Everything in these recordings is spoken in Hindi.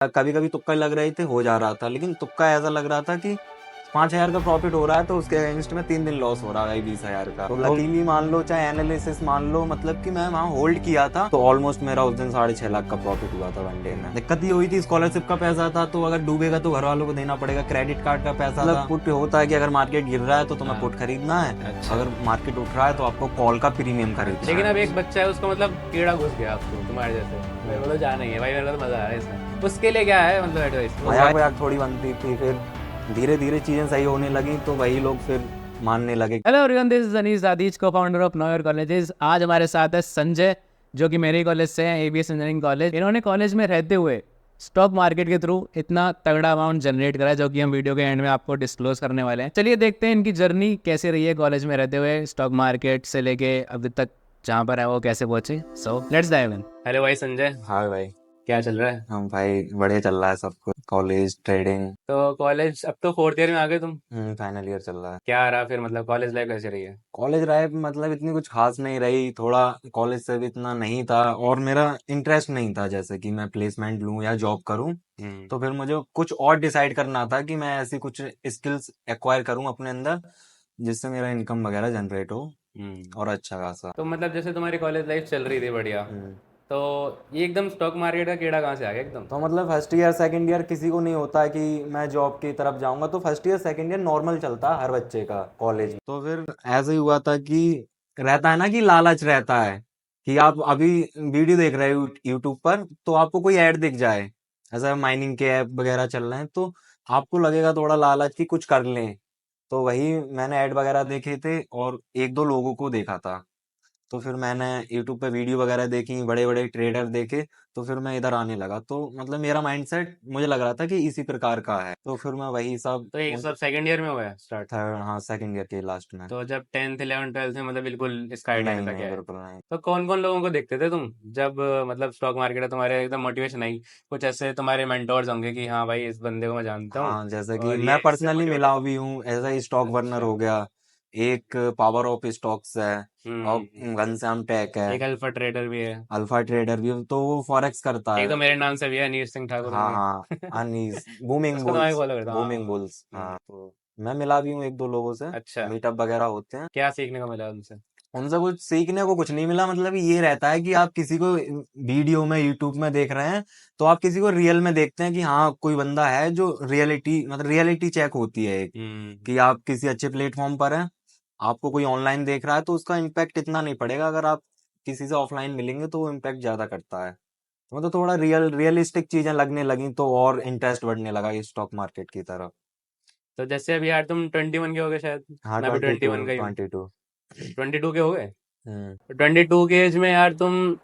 कभी कभी तुक्का लग रहे थे, हो जा रहा था, लेकिन तुक्का ऐसा लग रहा था कि 5,000 का प्रॉफिट हो रहा है तो उसके अगेंस्ट में 3 दिन लॉस हो रहा है 20,000 का। तो लकीली मान लो चाहे एनालिसिस मान लो, मतलब कि मैं वहाँ होल्ड किया था तो ऑलमोस्ट मेरा उस दिन 6.5 लाख का प्रॉफिट हुआ था वन डे में। दिक्कत ये हुई थी, स्कॉलरशिप का पैसा था तो अगर डूबेगा तो घर वालों को देना पड़ेगा, क्रेडिट कार्ड का पैसा था। पुट होता है कि अगर मार्केट गिर रहा है तो तुम्हें पुट खरीदना है, अगर मार्केट उठ रहा है तो आपको कॉल का प्रीमियम खरीदना है। लेकिन अब एक बच्चा है उसको मतलब कीड़ा घुस गया आपको तुम्हारे जैसे, मेरे को तो जाना ही है भाई, मेरे को तो मजा आ रहा है इसमें, उसके लिए क्या है मतलब एडवाइस? मजाक वजाक थोड़ी बनती थी, फिर धीरे धीरे चीजें सही होने लगी तो वही लोग फिर मानने लगे। Hello everyone, this is Anees आदिज, को-फाउंडर ऑफ नोयर कॉलेजेस। आज हमारे साथ है संजय, जो कि मेरे कॉलेज से हैं, एबीएस इंजीनियरिंग कॉलेज। इन्होंने कॉलेज में रहते हुए स्टॉक मार्केट के थ्रू इतना तगड़ा अमाउंट जनरेट करा है, जो कि हम वीडियो के एंड में आपको डिस्क्लोज करने वाले हैं। चलिए देखते हैं इनकी जर्नी कैसे रही है कॉलेज में रहते हुए, स्टॉक मार्केट से लेके अभी तक जहाँ पर है वो कैसे पहुंचे। So let's dive in. Hello भाई संजय, हाँ भाई, क्या चल रहा है? हम भाई बढ़िया चल रहा है सब कुछ, कॉलेज, ट्रेडिंग। तो कॉलेज अब तो 4th ईयर में आ गए तुम, फाइनल ईयर चल रहा है। क्या रहा फिर, मतलब कॉलेज लाइफ कैसे रही है? कॉलेज लाइफ मतलब इतनी कुछ खास नहीं रही, थोड़ा कॉलेज से भी इतना नहीं था और मेरा इंटरेस्ट नहीं था जैसे कि मैं प्लेसमेंट लूं या जॉब करूं। तो फिर मुझे कुछ और डिसाइड करना था कि मैं ऐसी कुछ स्किल्स एक्वायर करूं अपने अंदर जिससे मेरा इनकम वगैरह जनरेट हो और अच्छा खासा। तो मतलब जैसे तुम्हारी कॉलेज लाइफ चल रही थी बढ़िया, हम्म। तो ये एकदम स्टॉक मार्केट का कीड़ा कहाँ से आ गया एकदम? तो मतलब फर्स्ट ईयर सेकंड ईयर किसी को नहीं होता है कि मैं जॉब की तरफ जाऊंगा, तो first year second year normal चलता है हर बच्चे का कॉलेज। तो फिर ऐसे ही हुआ था कि रहता है ना कि लालच रहता है कि आप अभी वीडियो देख रहे हो यूट्यूब पर तो आपको कोई ऐड दिख जाए, ऐसा माइनिंग के ऐप वगैरह चल रहे हैं तो आपको लगेगा थोड़ा लालच कि कुछ कर लें। तो वही मैंने ऐड वगैरह देखे थे और एक दो लोगों को देखा था, तो फिर मैंने यूट्यूब पे वीडियो वगैरह देखी, बड़े बड़े ट्रेडर देखे, तो फिर मैं इधर आने लगा। तो मतलब मेरा माइंडसेट मुझे लग रहा था कि इसी प्रकार का है, तो फिर मैं वही सब तो एक सब सेकंड ईयर में हुआ है स्टार्ट? थर्ड, हाँ सेकंड ईयर के लास्ट में। तो जब 10th 11th 12th में मतलब बिल्कुल इसका आइडिया नहीं नहीं था नहीं, क्या है? बिल्कुल नहीं। तो कौन कौन लोगों को देखते थे तुम जब मतलब स्टॉक मार्केट है तुम्हारे एकदम मोटिवेशन आई? कुछ ऐसे तुम्हारे मेंटोर्स होंगे कि हाँ भाई इस बंदे को मैं जानता हूँ हाँ, जैसे कि और मैं ये इससे पर्सनली मोटिवेट मिला होता भी हूँ, ऐसा ही स्टॉक हूँ। वर्नर अच्छा। हो गया, एक पावर ऑफ स्टॉक्स है और घनश्याम टेक है, एक अल्फा ट्रेडर भी है, अल्फा ट्रेडर भी, तो वो फॉरेक्स करता एक है। तो मेरे नाम से भी है, नीर सिंह ठाकुर हाँ करके। हाँ, अनीस बूमिंग उसको तो मैं बुल्स, फॉलो करता हूँ, बूमिंग हाँ। बुल्स, हाँ। तो मैं मिला भी हूँ एक दो लोगों से, अच्छा, मीटअप वगैरह होते हैं। क्या सीखने को मिला उनसे? उनसे कुछ सीखने को कुछ नहीं मिला, मतलब ये रहता है कि आप किसी को वीडियो में यूट्यूब में देख रहे हैं तो आप किसी को रियल में देखते हैं कि हाँ कोई बंदा है जो रियलिटी, मतलब रियलिटी चेक होती है एक, कि आप किसी अच्छे प्लेटफॉर्म पर हैं, आपको कोई ऑनलाइन देख रहा है तो उसका इम्पैक्ट इतना नहीं पड़ेगा, अगर आप किसी से ऑफलाइन मिलेंगे तो वो इम्पैक्ट ज्यादा करता है। तो मतलब थोड़ा रियलिस्टिक चीजें लगने लगी तो और इंटरेस्ट बढ़ने लगा इस स्टॉक मार्केट की तरफ। तो जैसे अभी यार तुम 21 के हो गए शायद, हाँ, मैं भी 22, 21 का ही हूँ। 22। 22 के हो गए? हम्म। 22 के एज में यार तुम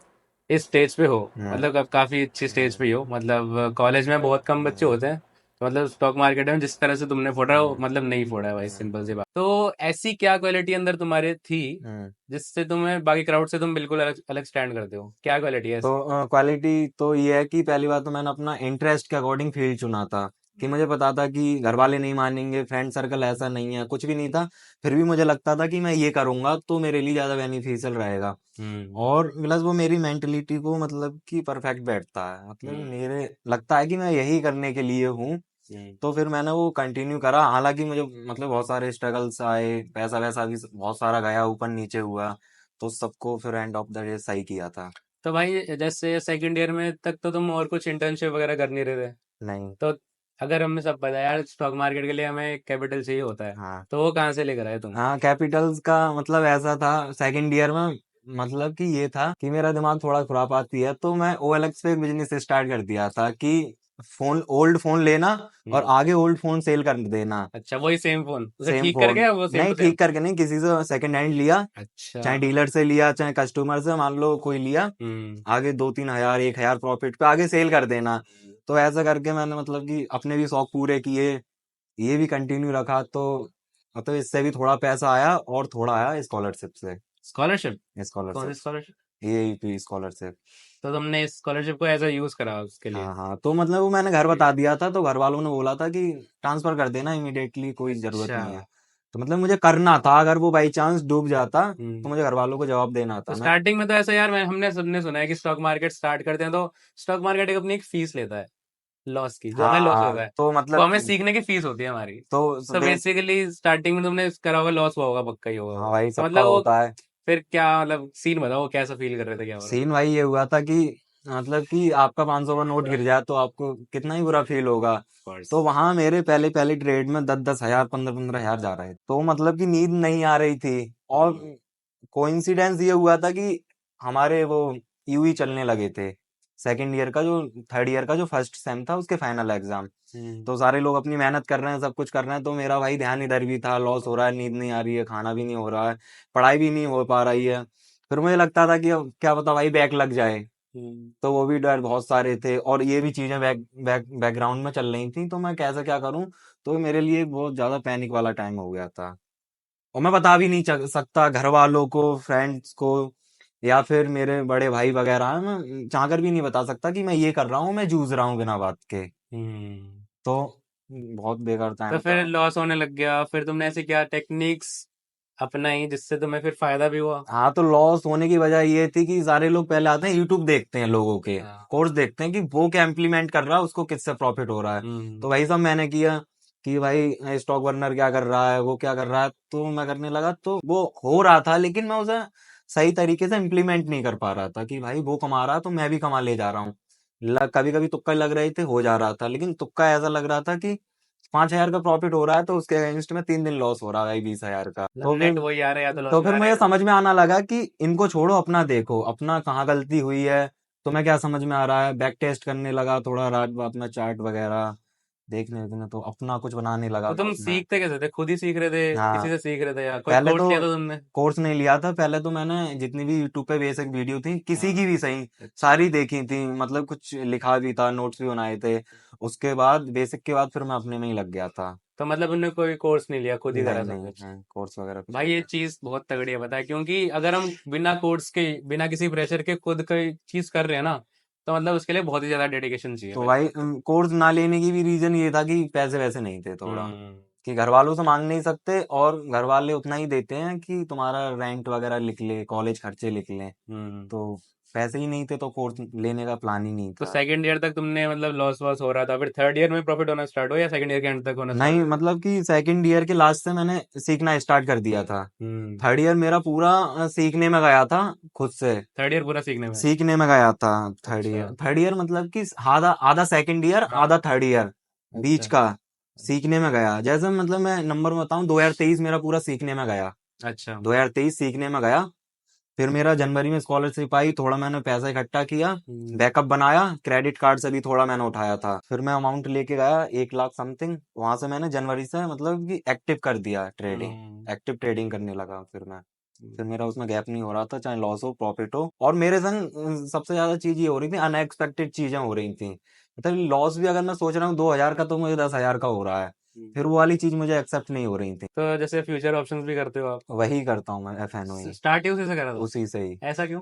इस स्टेज पे हो, हम्म। मतलब अब काफी अच्छी स्टेज पे ही हो, मतलब कॉलेज में बहुत कम बच्चे होते हैं, तो मतलब स्टॉक मार्केट में जिस तरह से तुमने फोड़ा वो मतलब नहीं फोड़ा है भाई, सिंपल सी बात। तो ऐसी क्या क्वालिटी अंदर तुम्हारे थी हम्म। जिससे तुम्हें बाकी क्राउड से तुम बिल्कुल अलग अलग स्टैंड करते हो? क्या क्वालिटी है तो ऐसी? क्वालिटी तो ये है कि पहली बात तो मैंने अपना इंटरेस्ट के अकॉर्डिंग फील्ड चुना था, कि मुझे पता था कि घर वाले नहीं मानेंगे, फ्रेंड सर्कल ऐसा नहीं है, कुछ भी नहीं था, फिर भी मुझे लगता था कि मैं ये करूंगा तो मेरे लिए ज्यादा बेनिफिशियल रहेगा। हम्म। और प्लस वो मेरी मेंटलिटी को मतलब कि परफेक्ट बैठता है, मतलब हम्म। मेरे लगता है कि मैं यही करने के लिए हूँ। हम्म। तो फिर मैंने वो कंटिन्यू करा, हालांकि मुझे मतलब बहुत सारे स्ट्रगल्स आए, पैसा वैसा भी बहुत सारा गया, ऊपर नीचे हुआ, तो सबको फिर एंड ऑफ द डे सही किया था। तो भाई जैसे सेकंड ईयर में तक तो तुम और कुछ इंटर्नशिप वगैरह कर नहीं रहे थे, नहीं। तो अगर हमें सब पता है यार स्टॉक मार्केट के लिए हमें कैपिटल चाहिए होता है, हाँ तो वो कहाँ से लेकर आए तुम? हाँ, कैपिटल्स का मतलब ऐसा था सेकंड ईयर में, मतलब कि ये था कि मेरा दिमाग थोड़ा खुरापाती है, तो मैं OLX पे एक बिजनेस स्टार्ट कर दिया था कि फोन, ओल्ड फोन लेना और हम्म। आगे ओल्ड फोन सेल कर देना। अच्छा, वही सेम फोन उसे सेम ठीक करके फोन, या वो सेम नहीं टू सेम? ठीक करके नहीं, किसी से सेकंड हैंड लिया, अच्छा। चाहे डीलर से लिया चाहे कस्टमर से, मान लो कोई लिया, हम्म। आगे 2-3 हजार, 1,000 प्रॉफिट पे आगे सेल कर देना। तो ऐसा करके मैंने मतलब कि अपने भी शौक पूरे किए, ये भी कंटिन्यू रखा, तो मतलब इससे भी थोड़ा पैसा आया और थोड़ा आया स्कॉलरशिप से। स्कॉलरशिप? कौन स्कॉलरशिप, सी स्कॉलरशिप? AAP scholarship. तो तुमने इस स्कॉलरशिप को ऐसा यूज करा उसके लिए? हाँ हाँ, तो मतलब वो मैंने घर बता दिया था तो घर वालों ने बोला था कि ट्रांसफर कर देना इमीडिएटली, कोई जरूरत अच्छा। नहीं है। तो मतलब मुझे करना था, अगर वो बाई चांस डूब जाता तो हम्म। मुझे घर वालों को जवाब देना तो था मैं। स्टार्टिंग में तो ऐसा यार, मैं हमने सबने सुना है कि स्टॉक मार्केट स्टार्ट करते हैं तो स्टॉक मार्केट एक अपनी एक फीस लेता है, लॉस की, जो हमें लॉस होता हाँ है, तो वो मतलब हमें सीखने की फीस होती है हमारी। तो तो बेसिकली स्टार्टिंग में तुमने करा होगा, लॉस हुआ होगा, पक्का ही होगा हाँ वो। भाई तो सबका मतलब वो होता है। फिर क्या, मतलब सीन बताओ, वो कैसा फील कर रहे थे, क्या हो रहा सीन भाई ये हुआ था कि मतलब कि आपका 500 का नोट गिर जाए तो आपको कितना ही बुरा फील होगा। था? तो वहां मेरे पहले पहले ट्रेड में 10-10 हजार 15-15 हजार जा रहे थे, तो मतलब कि नींद नहीं आ रही थी। और कोइंसिडेंस ये हुआ था कि हमारे वो यूई चलने लगे थे, सेकंड ईयर का जो थर्ड ईयर का जो फर्स्ट सेम था उसके फाइनल एग्जाम। हम्म। तो सारे लोग अपनी मेहनत कर रहे हैं, सब कुछ कर रहे हैं, तो मेरा भाई ध्यान इधर भी था, लॉस हो रहा है, नींद नहीं आ रही है, खाना भी नहीं हो रहा है, पढ़ाई भी नहीं हो पा रही है। फिर मुझे लगता था कि अब क्या पता भाई बैक लग जाए। हम्म। तो वो भी डर बहुत सारे थे और ये भी चीजें बैकग्राउंड में चल रही थी, तो मैं कैसे क्या करूं। तो मेरे लिए बहुत ज्यादा पैनिक वाला टाइम हो गया था। और मैं बता भी नहीं सकता घर वालों को, फ्रेंड्स को, या फिर मेरे बड़े भाई वगैरह, मैं चाहकर भी नहीं बता सकता कि मैं ये कर रहा हूँ, मैं जूझ रहा हूँ बिना बात के। हम्म। तो बहुत बेकार तो टाइम था। फिर लॉस होने लग गया, फिर तुमने ऐसे क्या टेक्निक्स अपनाई जिससे तुम्हें फिर फायदा भी हुआ? हाँ तो लॉस होने की वजह ये थी कि सारे लोग पहले आते हैं यूट्यूब देखते हैं, लोगों के हाँ। कोर्स देखते हैं कि वो क्या इम्प्लीमेंट कर रहा है, उसको किससे प्रॉफिट हो रहा है। हम्म। तो वही सब मैंने किया कि भाई स्टॉक वर्नर क्या कर रहा है, वो क्या कर रहा है, तो मैं करने लगा। तो वो हो रहा था लेकिन मैं उसे सही तरीके से इम्प्लीमेंट नहीं कर पा रहा था कि भाई वो कमा रहा है तो मैं भी कमा ले जा रहा हूँ। कभी कभी तुक्का लग रहे थे, हो जा रहा था, लेकिन तुक्का ऐसा लग रहा था कि 5 हजार का प्रॉफिट हो रहा है तो उसके अगेंस्ट में 3 दिन लॉस हो रहा है 20 हजार का। मतलब नेट वही आ रहा है या तो लॉस तो में फिर आ रहे मुझे हैं। समझ में आना लगा कि इनको छोड़ो, अपना देखो अपना कहाँ गलती हुई है। तो मैं क्या समझ में आ रहा है, बैक टेस्ट करने लगा थोड़ा, रात रात में चार्ट वगैरह देखने देखने, तो अपना कुछ बनाने लगा तो मैं तुम उसमें। सीखते कैसे थे, खुद ही सीख रहे थे, हाँ किसी से सीख रहे थे, या कोई पहले तो कोर्स लिया था तुमने? कोर्स नहीं लिया था, पहले तो मैंने जितनी भी यूट्यूब पे बेसिक वीडियो थी, किसी हाँ। की भी सही, अच्छा। सारी देखी थी, मतलब कुछ लिखा भी था, नोट्स भी बनाए थे। उसके बाद बेसिक के बाद फिर मैं अपने में ही लग गया था। तो मतलब उन्होंने कोई कोर्स नहीं लिया, खुद ही नहीं करा सब नहीं कुछ? कोर्स वगैरह कुछ भाई नहीं ये किया। चीज बहुत तगड़ी है, पता है, क्योंकि अगर हम बिना कोर्स के, बिना किसी प्रेशर के खुद कोई चीज कर रहे हैं ना, तो मतलब उसके लिए बहुत ही ज्यादा डेडिकेशन चाहिए तो भाई। भाई कोर्स ना लेने की भी रीजन ये था कि पैसे वैसे नहीं थे थोड़ा, हम्म। कि घर वालों से मांग नहीं सकते, और घर वाले उतना ही देते हैं कि तुम्हारा रेंट वगैरह लिख ले, कॉलेज खर्चे लिख ले। हम्म। तो पैसे ही नहीं थे तो कोर्स लेने का प्लान ही नहीं तो था। सेकंड ईयर तक तुमने मतलब लॉस वॉस हो रहा था, फिर थर्ड ईयर में प्रॉफिट होना स्टार्ट हो, या सेकंड ईयर के एंड तक होना स्टार्ट नहीं हो? मतलब कि सेकंड ईयर के लास्ट से मैंने सीखना स्टार्ट कर दिया था। हम्म। थर्ड ईयर मेरा पूरा सीखने में गया था, खुद से थर्ड ईयर पूरा सीखने में? सीखने में गया था। अच्छा। थर्ड ईयर मतलब कि आधा आधा सेकंड ईयर, आधा थर्ड ईयर, बीच अच्छा। का सीखने में गया। जैसे मतलब मैं नंबर बताऊं, 2023 मेरा पूरा सीखने में गया। अच्छा। 2023 सीखने में गया। फिर मेरा जनवरी में स्कॉलरशिप आई, थोड़ा मैंने पैसा इकट्ठा किया, हम्म। बैकअप बनाया, क्रेडिट कार्ड से भी थोड़ा मैंने उठाया था, फिर मैं अमाउंट लेके गया 1 लाख समथिंग। वहां से मैंने जनवरी से मतलब कि एक्टिव कर दिया ट्रेडिंग, हम्म। एक्टिव ट्रेडिंग करने लगा फिर मैं। फिर मेरा उसमें गैप नहीं हो रहा था, चाहे लॉस हो प्रॉफिट हो। और मेरे संग सबसे ज्यादा चीज ये हो रही थी, अनएक्सपेक्टेड चीजें हो रही थी। मतलब लॉस भी अगर मैं सोच रहा हूँ 2 हजार का, तो मुझे 10 हजार का हो रहा है। हम्म। फिर वो वाली चीज मुझे एक्सेप्ट नहीं हो रही थी। तो जैसे फ्यूचर ऑप्शंस भी करते हो आप? वही करता हूँ मैं, एफएनओ ही, स्टार्ट ही उसी से करा था? उसी से ही। ऐसा क्यों?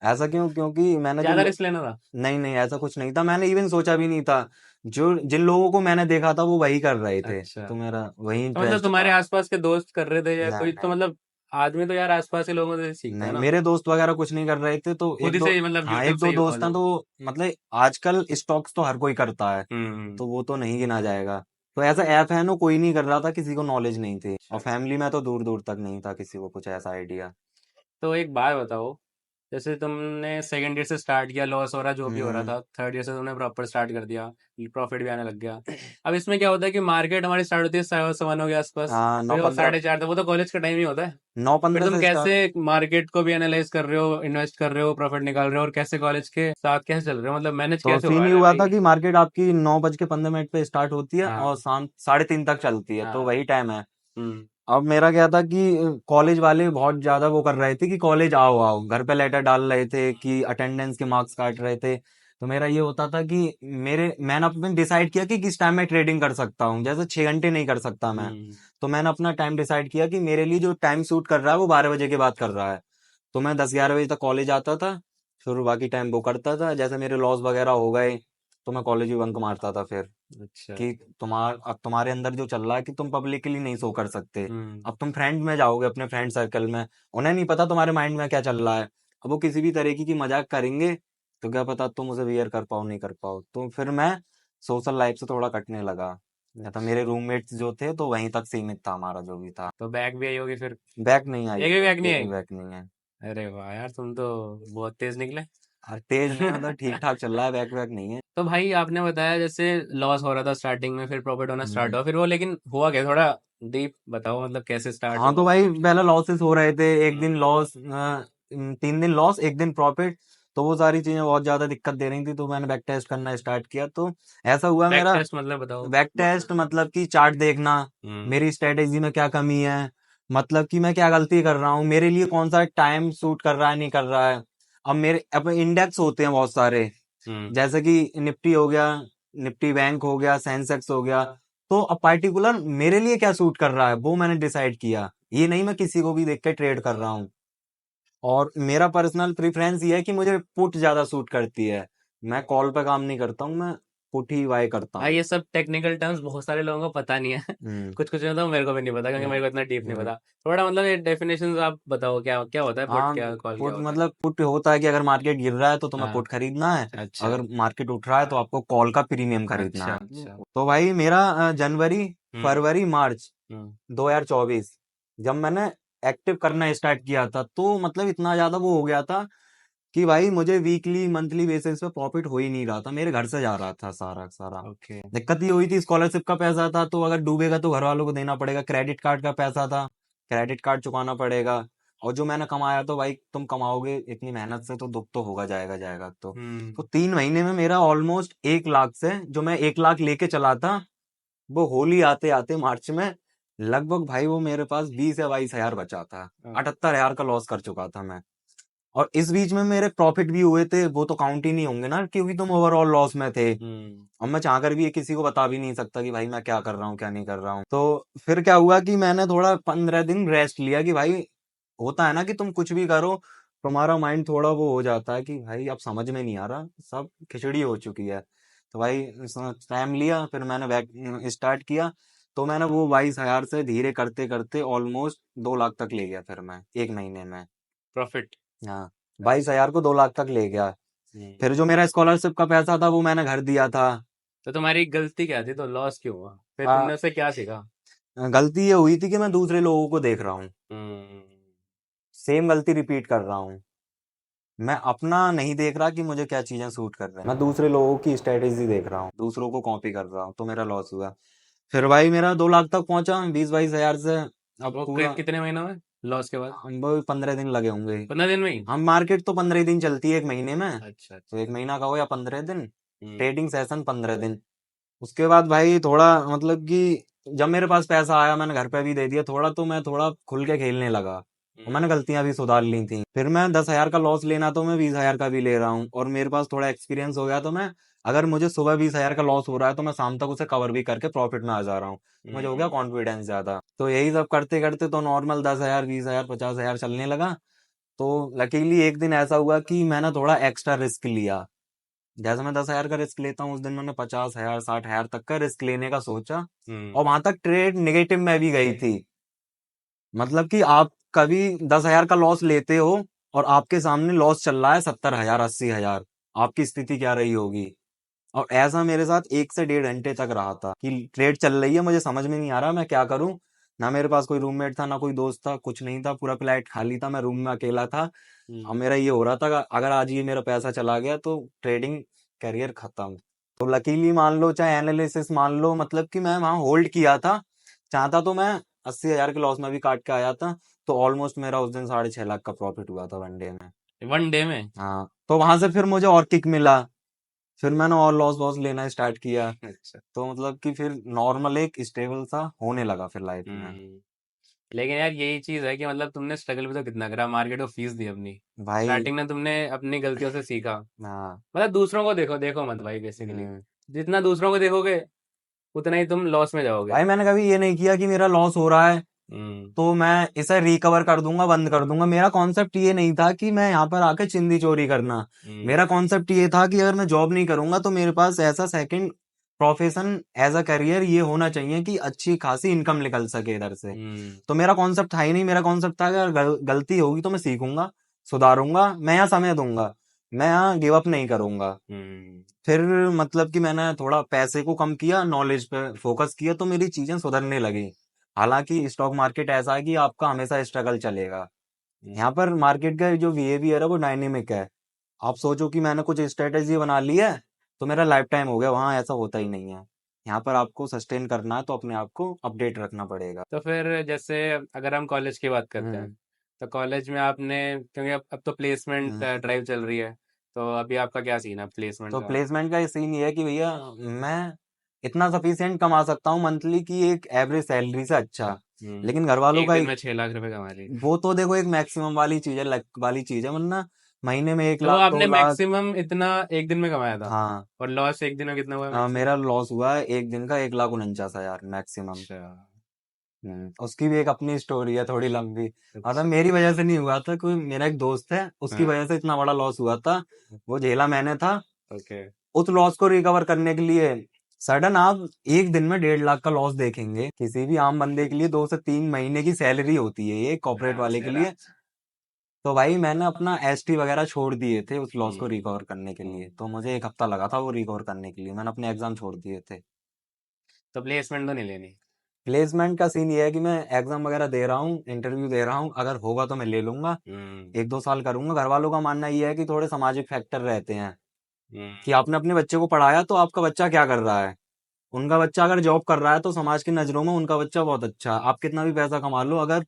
ऐसा क्यों, क्योंकि मैंने ज्यादा रिस्क लेना था? नहीं नहीं ऐसा कुछ नहीं था, मैंने इवन सोचा भी नहीं था। जो जिन लोगों को मैंने देखा था वो वही कर रहे थे, अच्छा। तो मेरा वही तो मतलब इंटरेस्ट तुम्हारे था। आसपास के दोस्त कर रहे थे या नहीं कोई, तो नहीं मतलब आदमी तो यार आसपास के लोगों से सीखता है नहीं, ना। मेरे दोस्त वगैरह कुछ नहीं कर रहे थे, तो खुद एक ही दो, से मतलब हाँ यूट्यूब एक से दो ही दोस्त हैं फॉलो? तो मतलब आजकल स्टॉक्स तो हर कोई करता है, हम्म। तो वो तो नहीं गिना जाएगा। तो ऐसा ऐप है ना, कोई नहीं कर रहा था, किसी को नॉलेज नहीं थी, अच्छा और अच्छा। फैमिली में तो दूर दूर तक नहीं था किसी को कुछ ऐसा आइडिया। तो एक बात बताओ, जैसे तुमने सेकंड ईयर से स्टार्ट किया, लॉस हो रहा जो भी हो रहा हम्म। था, थर्ड ईयर से तुमने प्रॉपर स्टार्ट कर दिया, प्रॉफिट भी आने लग गया। अब इसमें क्या होता है कि मार्केट हमारी स्टार्ट होती है 7:15 के आसपास, हाँ नौ फिर वो पंद्रह 4:30 तक, वो तो कॉलेज का टाइम ही होता है। नौ फिर पंद्रह तुम से कैसे स्टार्ट। मार्केट को भी एनालाइज कर रहे हो, इन्वेस्ट कर रहे हो, प्रॉफिट निकाल रहे हो, और कैसे कॉलेज के साथ कैसे चल रहे हो, मतलब मैनेज तो कैसे हो सीन पा ये रहा है हुआ भाई? था कि मार्केट आपकी 9:15 पे स्टार्ट होती है हाँ। और शाम 3:30 तक चलती है, तो हाँ। वही टाइम है। हम्म। अब मेरा क्या था कि कॉलेज वाले बहुत ज्यादा वो कर रहे थे कि कॉलेज आओ आओ, घर पे लेटर डाल रहे थे कि अटेंडेंस के मार्क्स काट रहे थे। तो मेरा ये होता था कि मैंने अपने डिसाइड किया कि किस टाइम में ट्रेडिंग कर सकता हूँ, जैसे 6 घंटे नहीं कर सकता मैं। हम्म। तो मैंने अपना टाइम डिसाइड किया कि मेरे लिए जो टाइम सूट कर रहा है वो 12 बजे के बाद कर रहा है। तो मैं 10-11 बजे तक कॉलेज आता था, फिर बाकी टाइम वो करता था। जैसे मेरे लॉस वगैरह हो गए तो मैं कॉलेज भी बंक मारता था फिर, अच्छा। कि अब तुम्हारे अंदर जो चल रहा है कि तुम पब्लिकली नहीं शो कर सकते। हम्म। अब तुम फ्रेंड में जाओगे, अपने फ्रेंड सर्कल में, उन्हें नहीं पता तुम्हारे माइंड में क्या चल रहा है। अब वो किसी भी तरीके की मजाक करेंगे तो क्या पता तुम उसे बियर कर पाओ नहीं कर पाओ। तो फिर मैं सोशल लाइफ से थोड़ा कटने लगा। या तो मेरे रूममेट्स जो थे तो वहीं तक सीमित था हमारा जो भी था। तो बैक भी आई होगी फिर? बैक नहीं आई, एक भी बैक नहीं एक भी आई? बैक नहीं है। अरे वाह यार, तुम तो बहुत तेज निकले। और तेज नहीं मतलब ठीक ठाक चल रहा है, बैक वैक नहीं है। तो भाई आपने बताया जैसे लॉस हो रहा था स्टार्टिंग में, फिर प्रॉफिट होना स्टार्ट हम्म। हुआ, फिर वो लेकिन हुआ क्या, थोड़ा डीप बताओ, मतलब कैसे स्टार्ट हाँ तो हुआ? भाई पहले लॉसेस हो रहे थे, एक हम्म। दिन लॉस, 3 दिन लॉस, एक दिन प्रॉफिट। तो वो सारी चीजें बहुत ज्यादा दिक्कत दे रही थी, तो मैंने बैक टेस्ट करना स्टार्ट किया। तो ऐसा हुआ बैक मेरा। टेस्ट मतलब बताओ। बैक टेस्ट मतलब कि चार्ट देखना, हम्म। मेरी स्ट्रेटेजी में क्या कमी है, मतलब कि मैं क्या गलती कर रहा हूँ, मेरे लिए कौन सा टाइम सूट कर रहा है नहीं कर रहा है। अब मेरे अपने इंडेक्स होते हैं बहुत सारे, हम्म। जैसे कि निफ्टी हो गया, निफ्टी बैंक हो गया, सेंसेक्स हो गया। तो अब पार्टिकुलर मेरे लिए क्या सूट कर रहा है वो मैंने डिसाइड किया। ये नहीं मैं किसी को भी देख के ट्रेड कर रहा हूँ। और मेरा पर्सनल प्रेफरेंस ये है कि मुझे पुट ज्यादा सूट करती है। मैं कॉल पे काम नहीं करता हूँ, मैं पुट ही बाय करता भाई हूँ। ये सब टेक्निकल टर्म्स बहुत सारे लोगों को पता नहीं है। हम्म। कुछ कुछ तो मेरे को भी नहीं पता, क्योंकि मेरे को इतना डीप नहीं हम्म। पता। थोड़ा मतलब ये डेफिनेशन आप बताओ, क्या क्या होता है पुट, हाँ, क्या कॉल, क्या पुट होता है? मतलब पुट होता है कि अगर मार्केट गिर रहा है तो तुम्हें हाँ। पुट खरीदना है, अच्छा। अगर मार्केट उठ रहा है तो आपको कॉल का प्रीमियम खरीदना अच्छा। है। अच्छा। तो भाई मेरा जनवरी, हम्म। फरवरी, मार्च हम्म। 2024 जब मैंने एक्टिव करना स्टार्ट किया था, तो मतलब इतना ज्यादा वो हो गया था कि भाई मुझे वीकली मंथली बेसिस पे प्रॉफिट हो ही नहीं रहा था, मेरे घर से जा रहा था सारा सारा। ओके। दिक्कत ये हुई थी, स्कॉलरशिप का पैसा था, तो अगर डूबेगा तो घर वालों को देना पड़ेगा, क्रेडिट कार्ड का पैसा था, क्रेडिट कार्ड चुकाना पड़ेगा। और जो मैंने कमाया, तो भाई तुम कमाओगे इतनी मेहनत से तो दुख तो होगा, जाएगा जाएगा तो हम्म। 3 महीने में मेरा ऑलमोस्ट 1 लाख से, जो मैं 1 लाख लेके चला था, वो होली आते आते मार्च में लगभग भाई वो मेरे पास 20 या 22 हजार बचा था। हाँ। 78 हजार का लॉस कर चुका था मैं। और इस बीच में मेरे प्रॉफिट भी हुए थे, वो तो काउंट ही नहीं होंगे ना, क्योंकि तुम ओवरऑल लॉस में थे। हम्म। और मैं चाहकर भी ये किसी को बता भी नहीं सकता कि भाई मैं क्या कर रहा हूँ क्या नहीं कर रहा हूँ। तो फिर क्या हुआ कि मैंने थोड़ा 15 दिन रेस्ट लिया, कि भाई होता है ना कि तुम कुछ भी करो, तुम्हारा माइंड थोड़ा वो हो जाता है कि भाई अब समझ में नहीं आ रहा, सब खिचड़ी हो चुकी है। तो भाई टाइम लिया, फिर मैंने बैक स्टार्ट किया। तो मैंने वो 22 हजार से धीरे करते करते ऑलमोस्ट 2 लाख तक ले गया फिर मैं 1 महीने में। प्रॉफिट। हाँ, बाईस अच्छा। हजार को 2 लाख तक ले गया। हम्म। फिर जो मेरा स्कॉलरशिप का पैसा था वो मैंने घर दिया था। तो तुम्हारी गलती क्या थी, तो लॉस क्यों हुआ, फिर आ, तुमने उससे क्या सीखा? गलती ये हुई थी कि मैं दूसरे लोगों को देख रहा हूँ, हम्म। सेम गलती रिपीट कर रहा हूँ। मैं अपना नहीं देख रहा कि मुझे क्या चीजें सूट कर रहे हैं, मैं दूसरे लोगों की स्ट्रेटेजी देख रहा हूँ, दूसरों को कॉपी कर रहा हूँ, तो मेरा लॉस हुआ। फिर भाई मेरा 2 लाख तक पहुंचा 20-22 हजार से। अब वो पूरा कितने महीनों में लॉस के बाद? हम वो 15 दिन लगे होंगे। 15 दिन में ही? हम मार्केट तो 15 ही दिन चलती है 1 महीने में, अच्छा। तो अच्छा। 1 महीना का हो या 15 दिन, हम्म। ट्रेडिंग सेशन 15 दिन। उसके बाद भाई थोड़ा मतलब कि जब मेरे पास पैसा आया, मैंने घर पे भी दे दिया थोड़ा, तो मैं थोड़ा खुल के खेलने लगा। और मैंने गलतियां भी सुधार ली थी। फिर मैं 10 हजार का लॉस लेना, तो मैं 20 हजार का भी ले रहा हूँ, और मेरे पास थोड़ा एक्सपीरियंस हो गया, तो मैं अगर मुझे सुबह 20 हजार का लॉस हो रहा है तो मैं शाम तक उसे कवर भी करके प्रॉफिट में आ जा रहा हूँ। मुझे हो गया हम्म। कॉन्फिडेंस ज्यादा। तो यही सब करते करते तो नॉर्मल 10 हजार, 20 हजार, 50 हजार चलने लगा। तो लकीली एक दिन ऐसा हुआ कि मैंने थोड़ा एक्स्ट्रा रिस्क लिया। जैसे मैं 10 हजार का रिस्क लेता हूँ, उस दिन मैंने 50 हजार, 60 हजार तक का रिस्क लेने का सोचा। हम्म। और वहां तक ट्रेड नेगेटिव में भी गई थी। मतलब कि आप कभी 10 हजार का लॉस लेते हो और आपके सामने लॉस चल रहा है 70 हजार, 80 हजार, आपकी स्थिति क्या रही होगी। और ऐसा मेरे साथ 1 से 1.5 घंटे तक रहा था कि ट्रेड चल रही है, मुझे समझ में नहीं आ रहा मैं क्या करूं। ना मेरे पास कोई रूममेट था, ना कोई दोस्त था, कुछ नहीं था, पूरा फ्लैट खाली था, मैं रूम में अकेला था। अब हम्म। मेरा ये हो रहा था कि अगर आज ये मेरा पैसा चला गया तो ट्रेडिंग करियर खत्म। तो लकीली मान लो चाहे एनालिसिस मान लो, मतलब कि मैं वहां होल्ड किया था। चाहता तो मैं 80 हजार के लॉस में भी काट के आया था। तो ऑलमोस्ट मेरा उस दिन 6.5 लाख का प्रॉफिट हुआ था 1 डे में। वन डे में? हाँ, तो वहां से फिर मुझे और किक मिला, फिर मैंने और लॉस वॉस लेना स्टार्ट किया। अच्छा। तो मतलब कि फिर नॉर्मल एक स्टेबल सा होने लगा फिर लाइफ में। हम्म। लेकिन यार यही चीज है कि मतलब तुमने स्ट्रगल भी तो कितना करा, मार्केट को फीस दी अपनी। भाई। स्टार्टिंग में तुमने अपनी गलतियों से सीखा। हाँ। मतलब दूसरों को देखो, देखो मत भाई, बेसिकली हम्म। जितना दूसरों को देखोगे उतना ही तुम लॉस में जाओगे। भाई मैंने कभी ये नहीं किया कि मेरा लॉस हो रहा है हम्म। तो मैं इसे रिकवर कर दूंगा, बंद कर दूंगा। मेरा कॉन्सेप्ट ये नहीं था कि मैं यहाँ पर आके चिंदी चोरी करना। हम्म। मेरा कॉन्सेप्ट ये था कि अगर मैं जॉब नहीं करूंगा तो मेरे पास ऐसा second profession as a career ये होना चाहिए कि अच्छी खासी इनकम निकल सके इधर से। हम्म। तो मेरा कॉन्सेप्ट था ही नहीं, मेरा कॉन्सेप्ट था कि अगर गलती होगी तो मैं सीखूंगा, सुधारूंगा, मैं यहाँ समय दूंगा। मैं यहाँ गिव अप नहीं करूंगा। हम्म। फिर मतलब कि मैंने थोड़ा पैसे को कम किया, नॉलेज पे फोकस किया, तो मेरी चीजें सुधरने लगी। हालांकि स्टॉक मार्केट ऐसा है कि आपका हमेशा स्ट्रगल चलेगा। यहाँ पर मार्केट का जो बिहेवियर है वो डायनेमिक है। आप सोचो कि मैंने कुछ स्ट्रेटेजी बना ली है तो मेरा लाइफ टाइम हो गया, वहां ऐसा होता ही नहीं है। यहाँ पर आपको सस्टेन करना है तो अपने आप को अपडेट रखना पड़ेगा। तो फिर जैसे अगर हम कॉलेज की बात करते हैं, हम्म। तो कॉलेज में आपने, क्योंकि अब तो प्लेसमेंट हम्म। ड्राइव चल रही है, तो अभी आपका क्या सीन है प्लेसमेंट तो का? प्लेसमेंट का ये सीन ये है कि भैया मैं इतना सफिशियंट कमा सकता हूँ मंथली की एक एवरेज सैलरी से अच्छा। लेकिन घर वालों एक का दिन में 6 लाख रुपए कमा ली? वो तो देखो एक मैक्सिमम वाली चीज है, लक वाली चीज है, वरना महीने में एक तो वो लाख दो आपने लाख मैक्सिमम इतना एक दिन में कमाया था, हाँ। और लॉस एक दिन में कितना हुआ मैक्सिमम? मेरा लॉस हुआ है एक दिन का 1,49,000 मैक्सिमम। अच्छा। उसकी भी एक अपनी स्टोरी है थोड़ी लंबी। मतलब अच्छा। मेरी वजह से नहीं हुआ था, कोई मेरा एक दोस्त है उसकी हाँ। वजह से इतना बड़ा लॉस हुआ था, वो झेला मैंने था। ओके। उस लॉस को रिकवर करने के लिए सडन आप एक दिन में 1.5 लाख का लॉस देखेंगे, किसी भी आम बंदे के लिए 2 से 3 महीने की सैलरी होती है ये कॉर्पोरेट आराम वाले से के आराम लिए। से। तो भाई मैंने अपना एसटी वगैरह छोड़ दिए थे उस लॉस को हम्म। रिकवर करने के लिए, तो मुझे 1 हफ्ता लगा था वो रिकवर करने के लिए, मैंने अपने एग्जाम छोड़ दिए थे। तो प्लेसमेंट तो नहीं लेनी? प्लेसमेंट का सीन ये है कि मैं एग्जाम वगैरह दे रहा हूँ, इंटरव्यू दे रहा हूँ, अगर होगा तो मैं ले लूंगा। हम्म। 1-2 साल करूंगा। घर वालों का मानना ये है कि थोड़े सामाजिक फैक्टर रहते हैं हम्म। कि आपने अपने बच्चे को पढ़ाया तो आपका बच्चा क्या कर रहा है। उनका बच्चा अगर जॉब कर रहा है तो समाज की नजरों में उनका बच्चा बहुत अच्छा है। आप कितना भी पैसा कमा लो, अगर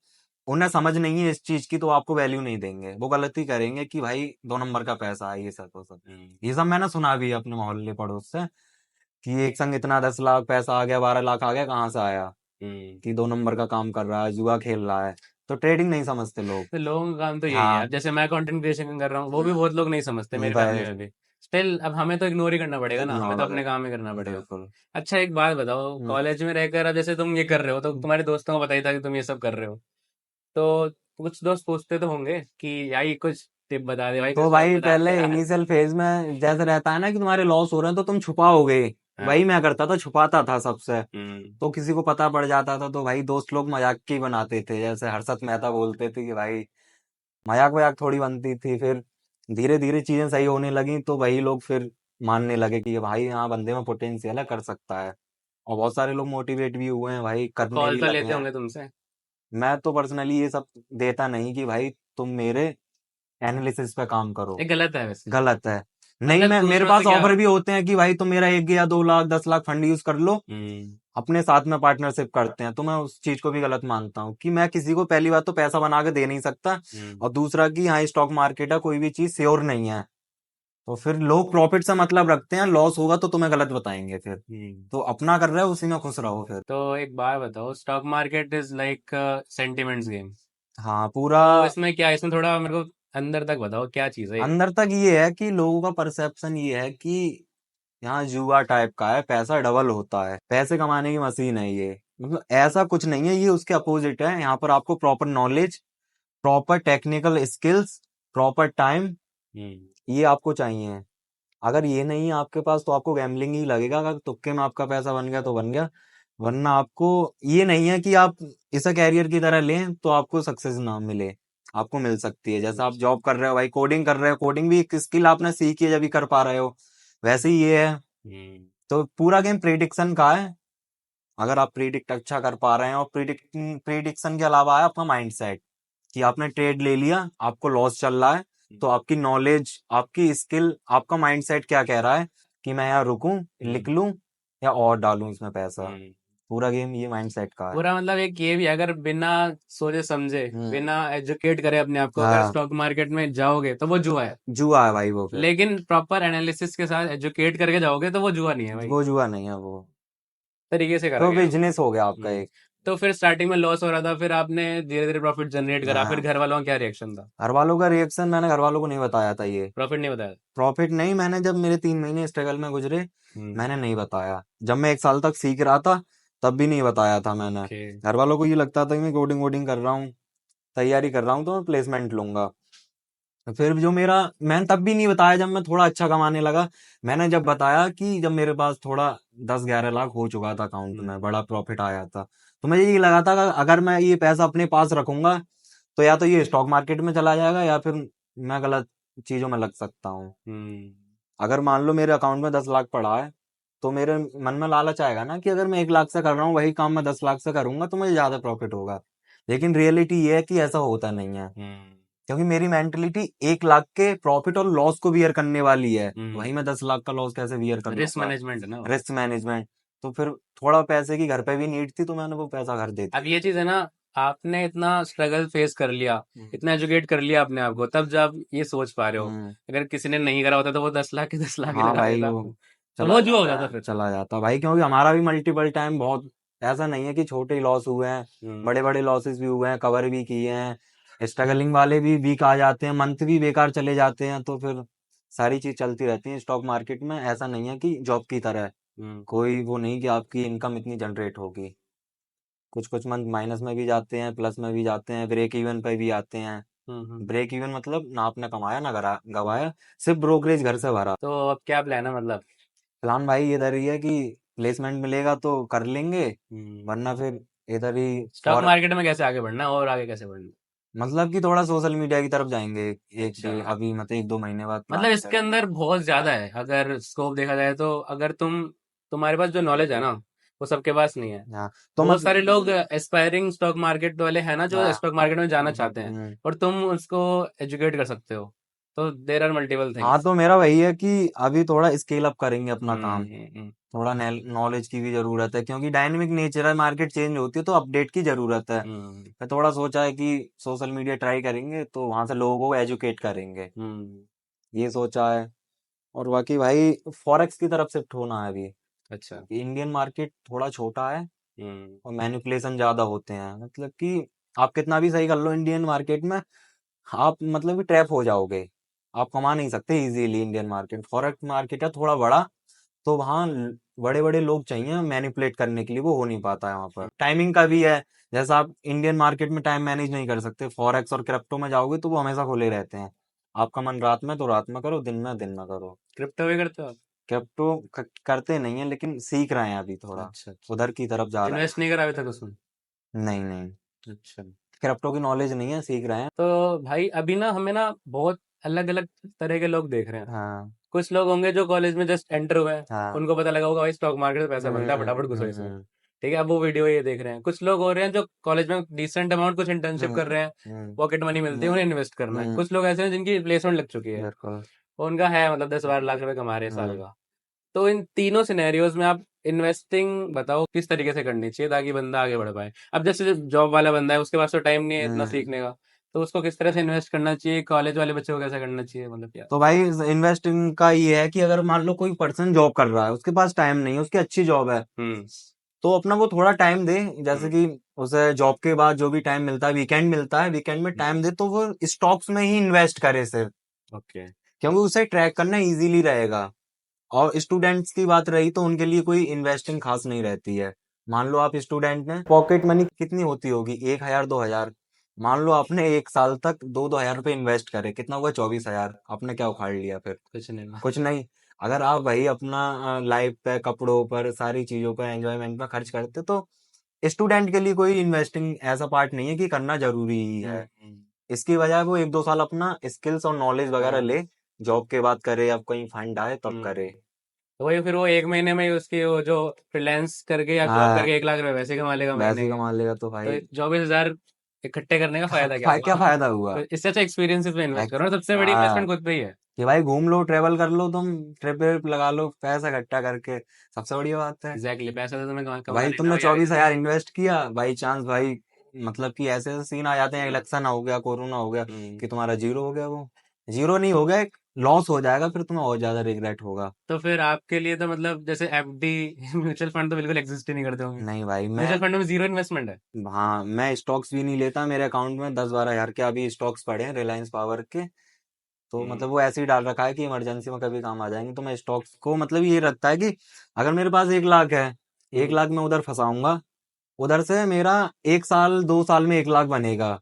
उन्हें समझ नहीं है इस चीज की तो आपको वैल्यू नहीं देंगे, वो गलती करेंगे कि भाई 2 नंबर का पैसा है, ये सब वो सब। हम्म। ये सब मैंने सुना भी है अपने मोहल्ले पड़ोस से कि एक संग इतना 10 लाख पैसा आ गया, 12 लाख आ गया, कहाँ से आया, हम्म। कि 2 नंबर का काम कर रहा है, जुआ खेल रहा है। तो ट्रेडिंग नहीं समझते लोग। तो लोगों का काम तो यही है। हाँ। अब जैसे मैं कंटेंट क्रिएशन कर रहा हूँ, वो भी बहुत लोग नहीं समझते, मेरी फैमिली भाई में भी। स्टिल अब हमें तो इग्नोर ही करना पड़ेगा ना, हमें तो इग्नोर अपने काम ही करना पड़ेगा। बिल्कुल। अच्छा, एक बात बताओ, हम्म। कॉलेज में रहकर अब जैसे तुम ये कर रहे हो, तो तुम्हारे दोस्तों को पता ही था कि तुम ये सब कर रहे हो, तो कुछ दोस्त पूछते तो होंगे कि यार कुछ टिप बता दे भाई, तो कुछ बात भाई बता पहले दे यार। इनिशियल फेज में जैसे रहता है ना कि तुम्हारे लॉस हो रहे हैं तो तुम छुपाओगे। हाँ। वही मैं करता था, छुपाता था सबसे। हम्म। तो किसी को पता पड़ जाता था तो भाई दोस्त लोग मजाक की बनाते थे, जैसे हर्षद मेहता बोलते थे कि भाई मजाक वजाक थोड़ी बनती थी। फिर धीरे धीरे चीजें सही होने लगी तो वही लोग फिर मानने लगे कि ये भाई यहाँ बंदे में पोटेंशियल है, कर सकता है। और बहुत सारे लोग मोटिवेट भी हुए हैं भाई, तो करने कॉल भी तो लगे लेते हैं। होंगे तुमसे? मैं तो पर्सनली ये सब देता नहीं कि भाई तुम मेरे एनालिसिस पे काम करो। ये गलत है वैसे। गलत है। नहीं, मतलब मैं मेरे दूसरों से पास क्या? ऑफर भी होते हैं कि भाई तुम मेरा 1 या 2 लाख 10 लाख फंड यूज कर लो, हम्म। अपने साथ में पार्टनरशिप करते हैं। तो मैं उस चीज को भी गलत मानता हूँ कि मैं किसी को पहली बात तो पैसा बना के दे नहीं सकता, हम्म। और दूसरा कि हाँ स्टॉक मार्केट है, कोई भी चीज श्योर नहीं है। तो फिर लोग प्रॉफिट से मतलब रखते हैं, लॉस होगा तो तुम्हें गलत बताएंगे फिर। हम्म। तो अपना कर रहे हो उसी में खुश रहो फिर। तो एक बात बताओ, stock market is like sentiments game. हाँ पूरा। तो इसमें क्या है, इसमें थोड़ा मेरे को अंदर तक बताओ क्या चीज़ है ये? अंदर तक ये है कि लोगों का परसेप्शन ये है कि यहाँ जुआ टाइप का है, पैसा डबल होता है, पैसे कमाने की मशीन है ये। मतलब ऐसा कुछ नहीं है, ये उसके अपोजिट है। यहाँ पर आपको proper knowledge, proper technical skills, proper time, hmm. ये आपको चाहिए। अगर ये नहीं है आपके पास तो आपको गैम्बलिंग ही लगेगा। अगर तुक्के में आपका पैसा बन गया तो बन गया, वरना आपको ये नहीं है कि आप इसे कैरियर की तरह लें तो आपको सक्सेस ना मिले। आपको मिल सकती है, जैसे आप अच्छा। जॉब कर रहे हो भाई, कोडिंग कर रहे हो, कोडिंग भी एक स्किल आपने सीखी है जब भी कर पा रहे हो, वैसे ही ये है। हम्म। तो पूरा गेम प्रिडिक्शन का है। अगर आप प्रिडिक्ट अच्छा कर पा रहे हैं, और प्रिडिक्शन के अलावा है आपका माइंडसेट, कि आपने ट्रेड ले लिया, आपको लॉस चल रहा है, तो आपकी नॉलेज, आपकी स्किल, आपका माइंडसेट क्या कह रहा है कि मैं यहाँ रुकूं, लिख हम्म। लूं, या और डालूं इसमें पैसा। हम्म। पूरा गेम ये माइंडसेट का है। पूरा मतलब एक ये भी है, अगर बिना सोचे समझे, हम्म। बिना एजुकेट करे अपने आप को अगर हाँ। स्टॉक मार्केट में जाओगे तो वो जुआ है। जुआ है भाई वो फिर। लेकिन प्रॉपर एनालिसिस के साथ एजुकेट करके जाओगे तो वो जुआ नहीं है भाई। वो जुआ नहीं है वो। तरीके से करा तो गया है वो। बिजनेस हो गया आपका हम्म। एक। तो फिर स्टार्टिंग में लॉस हो रहा था, फिर आपने धीरे धीरे प्रॉफिट जनरेट करा, फिर हाँ। घर वालों का क्या रिएक्शन था? घर वालों का रिएक्शन मैंने घर वालों को नहीं बताया था ये। प्रॉफिट नहीं बताया? प्रॉफिट नहीं, मैंने जब मेरे 3 महीने स्ट्रगल में गुजरे, हम्म। मैंने नहीं बताया। जब मैं 1 साल तक सीख रहा था तब भी नहीं बताया था मैंने। ओके। घर वालों को ये लगता था कि मैं कोडिंग वोडिंग कर रहा हूँ, तैयारी कर रहा हूँ तो मैं प्लेसमेंट लूंगा। तो फिर जो मेरा, मैंने तब भी नहीं बताया जब मैं थोड़ा अच्छा कमाने लगा। मैंने जब बताया कि जब मेरे पास थोड़ा 10-11 लाख हो चुका था अकाउंट में, हम्म। बड़ा प्रॉफिट आया था, तो मुझे ये लगा था कि अगर मैं ये पैसा अपने पास रखूंगा तो या तो ये स्टॉक मार्केट में चला जाएगा या फिर मैं गलत चीजों में लग सकता हूँ। अगर मान लो मेरे अकाउंट में 10 लाख पड़ा है, तो मेरे मन में लालच आएगा ना कि अगर मैं 1 लाख से कर रहा हूँ वही काम मैं 10 लाख से करूंगा तो मुझे ज्यादा प्रॉफिट होगा। लेकिन रियलिटी ये है कि ऐसा होता नहीं है, क्योंकि मेरी मेंटेलिटी 1 लाख के प्रॉफिट और लॉस को बियर करने वाली है। वही मैं 10 लाख का लॉस कैसे बियर कर रिस्क लूंगा? मैनेजमेंट है ना वो। Risk management. तो फिर थोड़ा पैसे की घर पे भी नीड थी, तो मैंने वो पैसा घर दे अब दिया। ये चीज है ना, आपने इतना स्ट्रगल फेस कर लिया, इतना एजुकेट कर लिया अपने आप को, तब जब ये सोच पा रहे हो। हम्म। अगर किसी ने नहीं करा होता तो वो 10 लाख के 10 लाख ही हाँ लगा भाई, देता, वो तो चला वो जुआ हो जाता जाता है, फिर। चला जाता भाई, क्योंकि हमारा भी मल्टीपल टाइम बहुत, ऐसा नहीं है कि छोटे ही लॉस हुए हैं, हम्म। बड़े बड़े लॉसेस भी हुए हैं, कवर भी किए हैं। स्ट्रगलिंग वाले भी वीक आ जाते हैं, मंथ भी बेकार चले जाते हैं, तो फिर सारी चीज चलती रहती है स्टॉक मार्केट में। ऐसा नहीं है कि जॉब की तरह है, हम्म। कोई वो नहीं कि आपकी इनकम इतनी जनरेट होगी। कुछ कुछ मंथ माइनस में भी जाते हैं, प्लस में भी जाते हैं, ब्रेक इवन पे भी आते हैं। हम्म। ब्रेक इवन मतलब ना आपने कमाया ना गवाया, सिर्फ ब्रोकरेज घर से भरा। तो अब क्या प्लान है मतलब? प्लान भाई इधर ही है कि प्लेसमेंट मिलेगा तो कर लेंगे, वरना फिर इधर ही स्टॉक फॉर मार्केट में कैसे आगे बढ़ना है और आगे कैसे बढ़ना मतलब कि थोड़ा सोशल मीडिया की तरफ जाएंगे। है? एक अच्छा, अभी मतलब 1-2 महीने बाद मतलब प्लान इसके है। अंदर बहुत ज्यादा है अगर स्कोप देखा जाए तो। अगर तुम्हारे पास जो नॉलेज है ना, वो सबके पास नहीं है। हाँ तो बहुत मतलब सारे लोग एस्पायरिंग स्टॉक मार्केट वाले हैं ना, जो हाँ स्टॉक मार्केट में जाना चाहते हैं, हम्म। और तुम उसको एजुकेट कर सकते हो। तो देर आर मल्टीपल हाँ थिंग्स। तो मेरा वही है कि अभी थोड़ा स्केल अप करेंगे अपना काम। हम्म। थोड़ा नॉलेज की भी जरूरत है, क्योंकि डायनेमिक नेचर है, मार्केट चेंज होती है, तो अपडेट की जरूरत है। हम्म। मैं थोड़ा सोचा है कि सोशल मीडिया ट्राई करेंगे, तो वहां से लोगों को एजुकेट करेंगे, हम्म। ये सोचा है। और बाकी भाई फॉरेक्स की तरफ शिफ्ट होना है अभी, अच्छा। क्योंकि इंडियन मार्केट थोड़ा छोटा है हम्म। और मैनिपुलेशन ज्यादा होते हैं। मतलब कि आप कितना भी सही कर लो इंडियन मार्केट में, आप मतलब कि ट्रैप हो जाओगे, आप कमा नहीं सकते easily. Indian market, forex market है थोड़ा बड़ा, तो वहाँ बड़े बड़े लोग चाहिए मैनिपुलेट करने के लिए, वो हो नहीं पाता है वहां पर। टाइमिंग का भी है, जैसा आप इंडियन मार्केट में टाइम मैनेज नहीं कर सकते, फॉरेक्स और क्रिप्टो में जाओगे तो वो हमेशा खुले रहते हैं। आपका मन रात में तो रात में करो, दिन में करो। क्रिप्टो भी करते हो आप? क्रिप्टो करते नहीं है, लेकिन सीख रहे हैं अभी थोड़ा, अच्छा अच्छा। उधर की तरफ जा रहे इन्वेस्ट नहीं करा अभी तक उसमें? हैं। नहीं नहीं, अच्छा। क्रिप्टो की नॉलेज नहीं है, सीख रहे हैं। तो भाई अभी ना हमें ना बहुत अलग अलग तरह के लोग देख रहे हैं। हाँ कुछ लोग होंगे जो कॉलेज में जस्ट एंटर हुए हैं, हाँ। उनको पता लगा होगा भाई स्टॉक मार्केट में पैसा बनता है, फटाफट घुसो इसमें। हम्म। ठीक है, अब वो वीडियो ये देख रहे हैं। कुछ लोग हो रहे हैं जो कॉलेज में डिसेंट अमाउंट कुछ इंटर्नशिप कर रहे हैं, हम्म। पॉकेट मनी मिलती है, उन्हें इन्वेस्ट करना है। हम्म। कुछ लोग ऐसे हैं जिनकी प्लेसमेंट लग चुकी है, बिल्कुल। उनका है मतलब 10-12 लाख रुपए कमा रहे हैं साल हम्म। का। तो इन तीनों सिनेरियोज में आप इन्वेस्टिंग बताओ किस तरीके से करनी चाहिए ताकि बंदा आगे बढ़ पाए। अब जैसे जॉब वाला बंदा है, उसके पास तो टाइम नहीं है इतना हम्म। सीखने का, तो उसको किस तरह से इन्वेस्ट करना चाहिए? कॉलेज वाले बच्चे को कैसा करना चाहिए, मतलब क्या? तो भाई इन्वेस्टिंग का ये है कि अगर मान लो कोई पर्सन जॉब कर रहा है, उसके पास टाइम नहीं है, उसकी अच्छी जॉब है, हम्म। तो अपना वो थोड़ा टाइम दे। जैसे हम्म। कि उसे जॉब के बाद जो भी टाइम मिलता है, वीकेंड मिलता है, वीकेंड में टाइम दे, तो वो स्टॉक्स में ही इन्वेस्ट करे सिर्फ, ओके। क्योंकि उसे ट्रैक करना इजीली रहेगा। और स्टूडेंट्स की बात रही तो उनके लिए कोई इन्वेस्टिंग खास नहीं रहती है। मान लो आप स्टूडेंट हैं, पॉकेट मनी कितनी होती होगी, 1,000 2,000। मान लो आपने 1 साल तक 2-2 हजार रुपए इन्वेस्ट करे, कितना हुआ? 24,000। आपने क्या उखाड़ लिया फिर? कुछ नहीं हुआ। कुछ नहीं। अगर आप वही अपना लाइफ पे, कपड़ों पर, सारी चीजों पर, एंजॉयमेंट पर खर्च करते, तो स्टूडेंट के लिए कोई इन्वेस्टिंग ऐसा पार्ट नहीं है कि करना जरूरी ही है। हम्म। इसकी बजाय वो 1-2 साल अपना स्किल्स और नॉलेज वगैरह ले, जॉब के बाद करे, या कहीं फंड आए तब करे। तो वही फिर वो एक महीने में ही उसकी वो जो फ्रीलांस करके या जॉब हाँ, करके 1 लाख रुपए वैसे कमा लेगा वैसे महीने ही के। कमा लेगा तो तो भाई 24,000 इकट्ठे करने का फायदा क्या क्या हुआ? फायदा हुआ? तो इससे अच्छा एक्सपीरियंसेस में इन्वेस्ट करो ना, सबसे बड़ी हाँ, इन्वेस्टमेंट खुद पे ही है। कि भाई घूम लो, ट्रेवल कर लो, तुम ट्रिप व्रिप लगा लो, पैसा इकट्ठा करके, सबसे बढ़िया बात है। एग्जैक्टली, पैसा तो तुम्हें कमा भाई लेना तुमने भाई आगे चौबीस जाके। हजार इन्वेस्ट किया, बाई चांस भाई, मतलब कि ऐसे ऐसे सीन आ जाते हैं, इलेक्शन हो गया, कोरोना हो गया, हम्म। कि तुम्हारा जीरो हो गया, वो जीरो नहीं हो गया, लॉस हो जाएगा, फिर तुम्हें और ज्यादा रिग्रेट होगा। तो फिर आपके लिए तो मतलब जैसे एफडी म्यूचुअल फंड तो बिल्कुल एग्जिस्ट ही नहीं करते होंगे। नहीं भाई, म्यूचुअल फंड में जीरो इन्वेस्टमेंट है? हाँ, मैं स्टॉक्स भी नहीं लेता। मेरे अकाउंट में 10-12 हजार के अभी स्टॉक्स पड़े हैं रिलायंस पावर के, तो हम्म। मतलब वो ऐसे ही डाल रखा है कि इमरजेंसी में कभी काम आ जाएंगे। तो मैं स्टॉक्स को मतलब ये रखता है कि अगर मेरे पास 1 लाख है, एक हम्म। लाख मैं उधर फंसाऊंगा, उधर से मेरा 1 साल 2 साल में 1 लाख बनेगा।